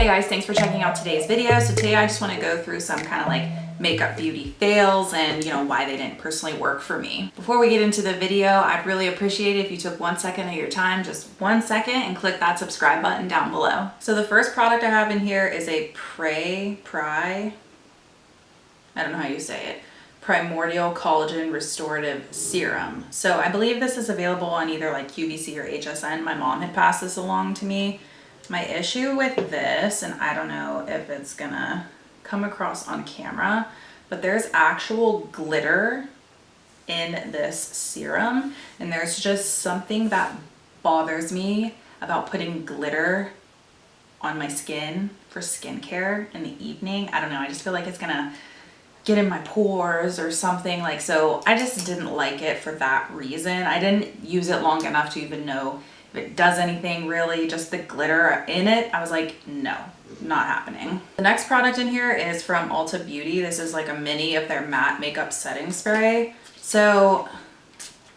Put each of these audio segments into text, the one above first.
Hey guys, thanks for checking out today's video. So today I just want to go through some kind of like makeup beauty fails and why they didn't personally work for me. Before we get into the video, I'd really appreciate it if you took 1 second of your time, just 1 second, and click that subscribe button down below. So the first product I have in here is a PRAI, I don't know how you say it, Primordial Collagen Restorative Serum. So I believe this is available on either like QVC or HSN. My mom had passed this along to me. My issue with this, and I don't know if it's gonna come across on camera, but there's actual glitter in this serum, and there's just something that bothers me about putting glitter on my skin for skincare in the evening. I don't know, I just feel like it's gonna get in my pores or something, like, so I just didn't like it for that reason. I didn't use it long enough to even know if it does anything really. Just the glitter in it, I was like, no, not happening. The next product in here is from Ulta Beauty. This is like a mini of their matte makeup setting spray. So,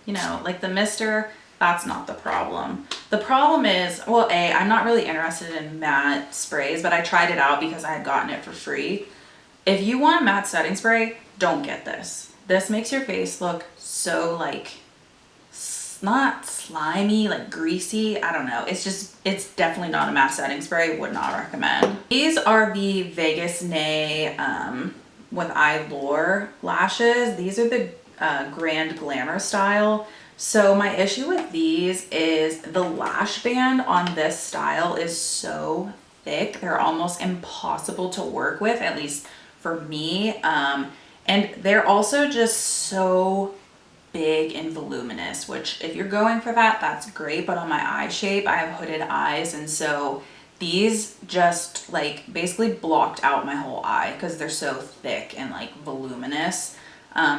like the mister, that's not the problem. The problem is, well, I'm not really interested in matte sprays, but I tried it out because I had gotten it for free. If you want a matte setting spray, don't get this. This makes your face look so like, not slimy, like greasy. I don't know. It's definitely not a matte setting spray. Would not recommend. These are the Vegas Nay with EYELURE lashes. These are the Grand Glamour style. So my issue with these is the lash band on this style is so thick. They're almost impossible to work with, at least for me. And they're also just so big and voluminous, which if you're going for that, that's great. But on my eye shape, I have hooded eyes, and so these just like basically blocked out my whole eye because they're so thick and like voluminous.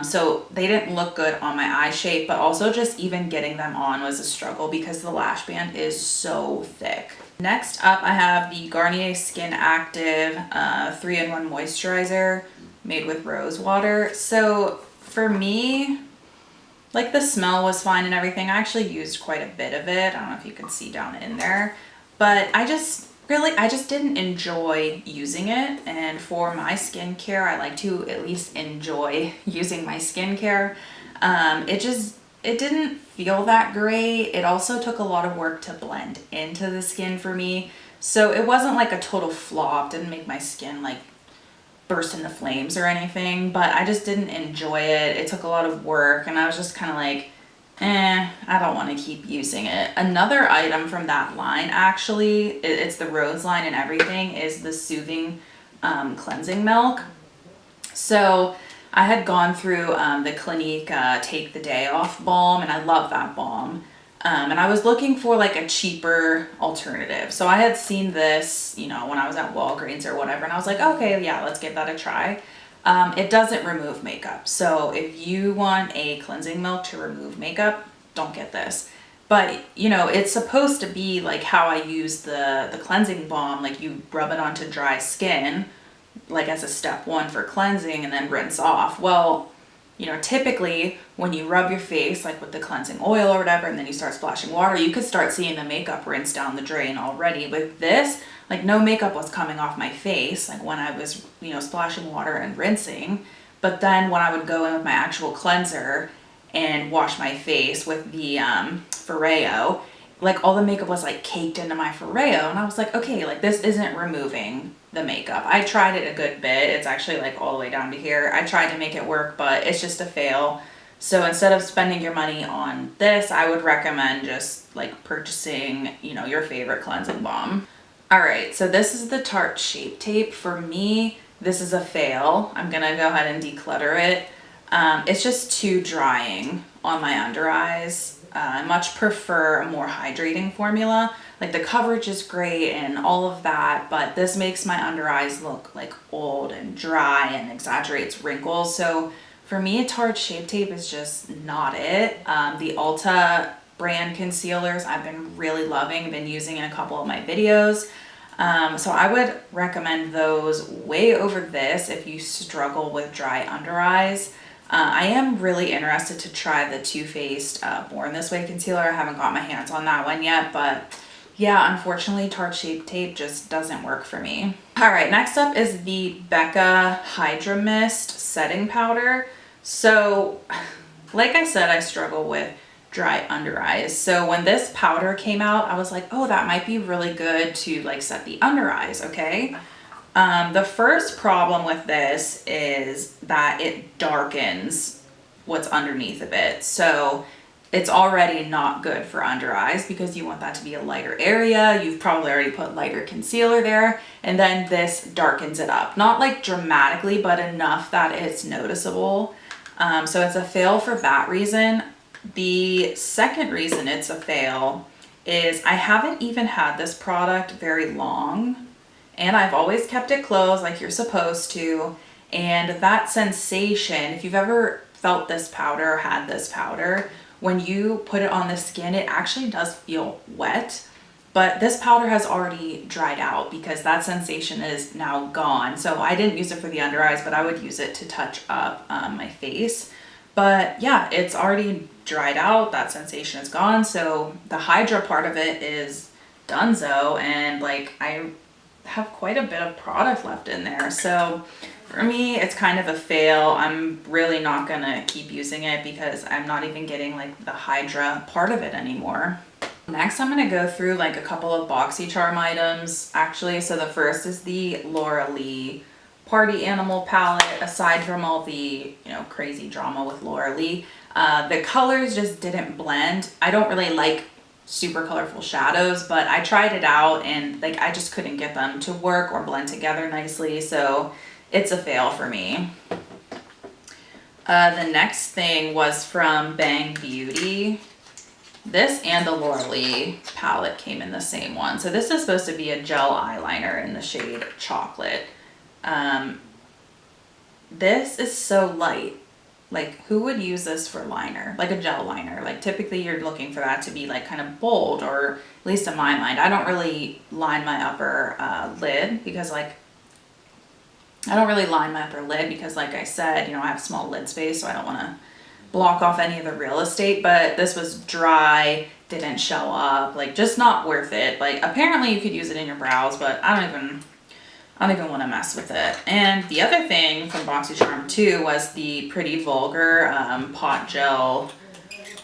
So they didn't look good on my eye shape, but also just even getting them on was a struggle because the lash band is so thick. Next up, I have the Garnier Skin Active 3-in-1 moisturizer made with rose water. So for me, like, the smell was fine and everything. I actually used quite a bit of it. I don't know if you can see down in there, but I just didn't enjoy using it. And for my skincare, I like to at least enjoy using my skincare. It didn't feel that great. It also took a lot of work to blend into the skin for me. So it wasn't like a total flop. Didn't make my skin like burst into flames or anything, but I just didn't enjoy it. It took a lot of work, and I was just kind of like, I don't want to keep using it. Another item from that line, actually, it's the rose line and everything, is the Soothing Cleansing Milk. So I had gone through the Clinique Take the Day Off balm, and I love that balm. And I was looking for like a cheaper alternative. So I had seen this, when I was at Walgreens or whatever, and I was like, okay, yeah, let's give that a try. It doesn't remove makeup. So if you want a cleansing milk to remove makeup, don't get this. But, it's supposed to be like how I use the cleansing balm. Like, you rub it onto dry skin, like as a step one for cleansing, and then rinse off. Well, typically when you rub your face like with the cleansing oil or whatever, and then you start splashing water, you could start seeing the makeup rinse down the drain already. With this, like, no makeup was coming off my face, like when I was, splashing water and rinsing. But then when I would go in with my actual cleanser and wash my face with the Foreo, like all the makeup was like caked into my Foreo, and I was like, okay, like this isn't removing the makeup. I tried it a good bit. It's actually like all the way down to here. I tried to make it work, but it's just a fail. So instead of spending your money on this, I would recommend just like purchasing, your favorite cleansing balm. All right, so this is the Tarte Shape Tape. For me, this is a fail. I'm gonna go ahead and declutter it. It's just too drying on my under eyes. I much prefer a more hydrating formula. Like, the coverage is great and all of that, but this makes my under eyes look like old and dry and exaggerates wrinkles. So for me, Tarte Shape Tape is just not it. The Ulta brand concealers I've been really loving. I've been using in a couple of my videos. So I would recommend those way over this if you struggle with dry under eyes. I am really interested to try the Too Faced Born This Way concealer. I haven't got my hands on that one yet, but Yeah, unfortunately Tarte Shape Tape just doesn't work for me. All right, next up is the BECCA HYDRA-MIST setting powder. So like I said, I struggle with dry under eyes. So when this powder came out, I was like, oh, that might be really good to like set the under eyes, okay? The first problem with this is that it darkens what's underneath of it. So it's already not good for under eyes because you want that to be a lighter area. You've probably already put lighter concealer there, and then this darkens it up. Not like dramatically, but enough that it's noticeable. So it's a fail for that reason. The second reason it's a fail is I haven't even had this product very long, and I've always kept it closed like you're supposed to. And that sensation, if you've ever felt this powder or had this powder, when you put it on the skin, it actually does feel wet, but this powder has already dried out because that sensation is now gone. So I didn't use it for the under eyes, but I would use it to touch up my face. But yeah, it's already dried out. That sensation is gone. So the Hydra part of it is donezo, and like I have quite a bit of product left in there. So for me, it's kind of a fail. I'm really not gonna keep using it because I'm not even getting like the Hydra part of it anymore. Next, I'm gonna go through like a couple of BoxyCharm items actually. So the first is the Laura Lee Party Animal palette. Aside from all the, you know, crazy drama with Laura Lee, the colors just didn't blend. I don't really like super colorful shadows, but I tried it out and like I just couldn't get them to work or blend together nicely. So it's a fail for me. The next thing was from Bang Beauty. This and the Laura Lee palette came in the same one. So this is supposed to be a gel eyeliner in the shade Chocolate. This is so light. Like, who would use this for liner? Like a gel liner. Like typically you're looking for that to be like kind of bold, or at least in my mind. I don't really line my upper lid because like I said, you know, I have small lid space, so I don't want to block off any of the real estate. But this was dry, didn't show up, like just not worth it. Like apparently you could use it in your brows, but I don't even want to mess with it. And the other thing from BoxyCharm too was the Pretty Vulgar Pot Gel,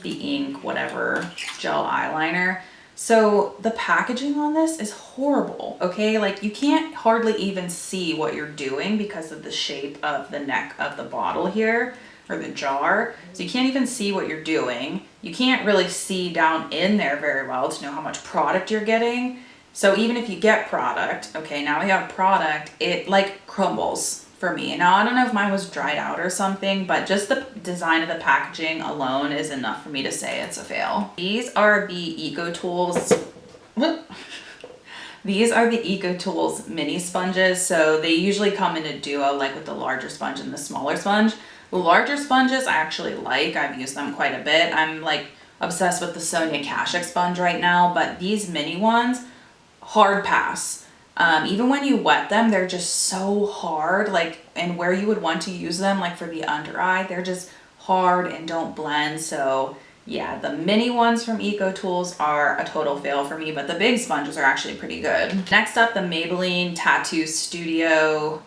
the ink, whatever, gel eyeliner. So the packaging on this is horrible, okay? Like you can't hardly even see what you're doing because of the shape of the neck of the bottle here, or the jar. So you can't even see what you're doing. You can't really see down in there very well to know how much product you're getting. So even if you get product, okay, now we have product, it like crumbles for me. Now I don't know if mine was dried out or something, but just the design of the packaging alone is enough for me to say it's a fail. These are the Ecotools. These are the Ecotools mini sponges. So they usually come in a duo, like with the larger sponge and the smaller sponge. The larger sponges I actually like. I've used them quite a bit. I'm like obsessed with the Sonia Kashuk sponge right now, but these mini ones, hard pass. Even when you wet them, they're just so hard, like, and where you would want to use them, like for the under eye, they're just hard and don't blend. So yeah, the mini ones from Ecotools are a total fail for me, but the big sponges are actually pretty good. Next up, the Maybelline Tattoo Studio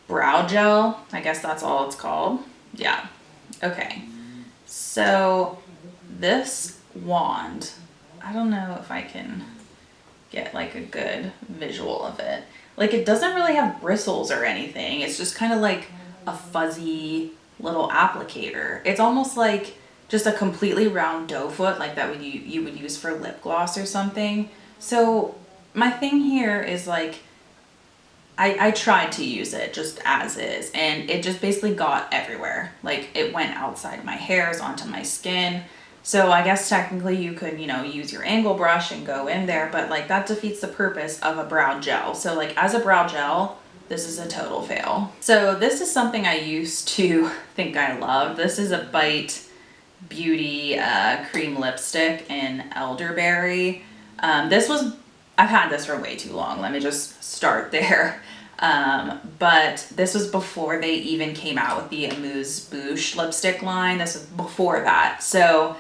Brow Gel. I guess that's all it's called. Yeah. Okay. So this wand, I don't know if I can get like a good visual of it. Like it doesn't really have bristles or anything. It's just kind of like a fuzzy little applicator. It's almost like just a completely round doe foot, like that you would use for lip gloss or something. So my thing here is like, I tried to use it just as is, and it just basically got everywhere. Like it went outside my hairs onto my skin. So I guess technically you could, you know, use your angle brush and go in there, but like that defeats the purpose of a brow gel. So like as a brow gel, this is a total fail. So this is something I used to think I loved. This is a Bite Beauty cream lipstick in Elderberry. I've had this for way too long. Let me just start there. But this was before they even came out with the Amuse Bouche lipstick line. This was before that. So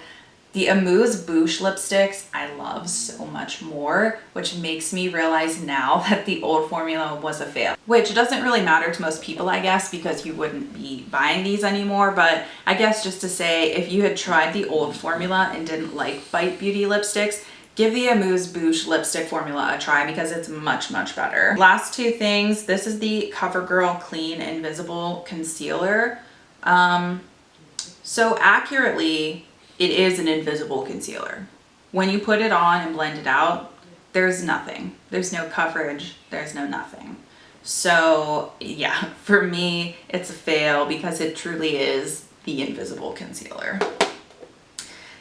The Amuse Bouche lipsticks I love so much more, which makes me realize now that the old formula was a fail. Which doesn't really matter to most people, I guess, because you wouldn't be buying these anymore. But I guess just to say, if you had tried the old formula and didn't like Bite Beauty lipsticks, give the Amuse Bouche lipstick formula a try because it's much, much better. Last two things, this is the CoverGirl Clean Invisible Concealer. So accurately, it is an invisible concealer. When you put it on and blend it out, there's nothing. There's no coverage, there's no nothing. So yeah, for me, it's a fail because it truly is the invisible concealer.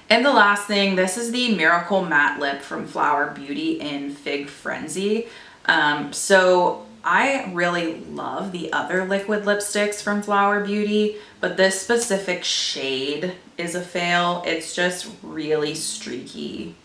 And the last thing, this is the Miracle Matte Lip from Flower Beauty in Fig Frenzy. So I really love the other liquid lipsticks from Flower Beauty, but this specific shade is a fail. It's just really streaky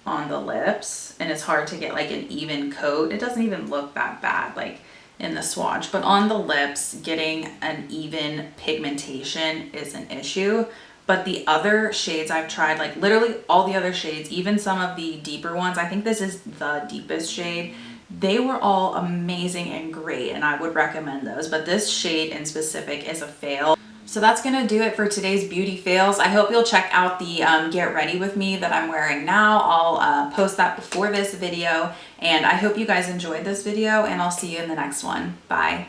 on the lips and it's hard to get like an even coat. It doesn't even look that bad like in the swatch, but on the lips, getting an even pigmentation is an issue. But the other shades I've tried, like literally all the other shades, even some of the deeper ones, I think this is the deepest shade, they were all amazing and great and I would recommend those, but this shade in specific is a fail. So that's gonna do it for today's beauty fails. I hope you'll check out the Get Ready With Me that I'm wearing now. I'll post that before this video, and I hope you guys enjoyed this video, and I'll see you in the next one. Bye.